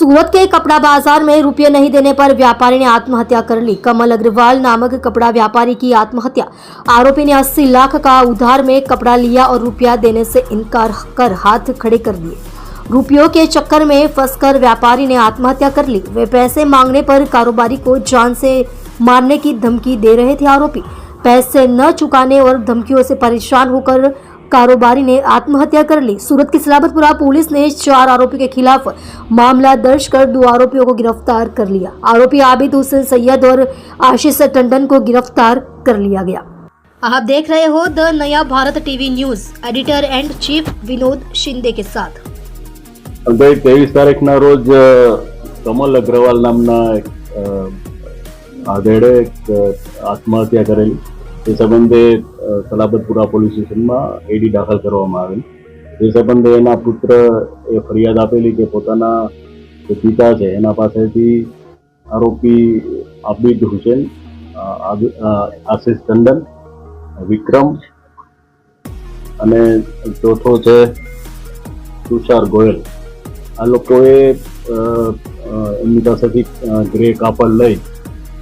सूरत के कपड़ा बाजार में रुपये नहीं देने पर व्यापारी ने आत्महत्या कर ली। कमल अग्रवाल नामक कपड़ा व्यापारी की आत्महत्या। आरोपी ने 80 लाख का उधार में कपड़ा लिया और रुपया देने से इनकार कर हाथ खड़े कर दिए। रुपयों के चक्कर में फंसकर व्यापारी ने आत्महत्या कर ली। वे पैसे मांगने पर कारोबारी को जान से मारने की धमकी दे रहे थे। आरोपी पैसे न चुकाने और धमकियों से परेशान होकर कारोबारी ने आत्महत्या कर ली। सूरत की सलाबतपुरा पुलिस ने 4 आरोपियों के खिलाफ मामला दर्ज कर 2 आरोपियों को गिरफ्तार कर लिया। आरोपी आबिद हुसैन सैयद और आशीष टंडन को गिरफ्तार कर लिया गया। आप देख रहे हो द नया Bharat TV news, editor and chief Vinod Shinde के साथ। 23 તારીખના રોજ કમલ અગ્રવાલ નામના એક આધેડે આત્મહત્યા કરેલી। તે સંબંધે સલાબતપુરા પોલીસ સ્ટેશનમાં એડી દાખલ કરવામાં આવેલ। તે સંબંધે એના પુત્ર એ ફરિયાદ આપેલી કે પોતાના જે પિતા છે એના પાસેથી આરોપી આબિદ હુસેન, આશિષ ટંડન, વિક્રમ અને ચોથો છે તુષાર ગોયલ, આ લોકોએ એમની પાસેથી ગ્રે કાપડ લઈ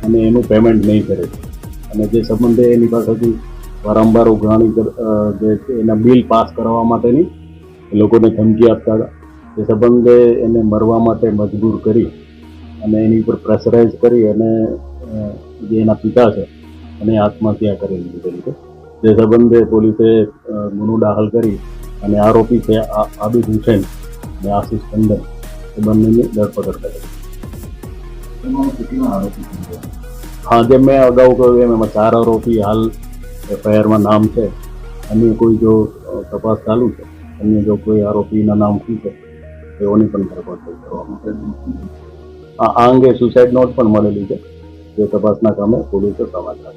અને એનું પેમેન્ટ નહીં કરે અને જે સંબંધે એની પાસેથી વારંવાર ઉઘરાણી જે એના બિલ પાસ કરવા માટેની એ લોકોને ધમકી આપતા હતા। તે સંબંધે એને મરવા માટે મજબૂર કરી અને એની ઉપર પ્રેશરાઇઝ કરી અને જે એના પિતા છે એને આત્મહત્યા કરેલી દીધેલી છે। જે સંબંધે પોલીસે ગુનો દાખલ કરી અને આરોપી છે આબિદ હુસેન અને આશિષ ટંડન એ બંનેની ધરપકડ કરી। हाँ, जब मैं अगाऊ कहूँ एम 4 आरोपी हाल एफआईआर में नाम है। अन्य कोई जो तपास चालू है, अन्य जो कोई आरोपी ना नाम शू है एवोनी पण धरपकड़ करवामां। आ अंगे सुसाइड नोट पण मळेली छे, जे तपासना कामे पोलीसे समाचार।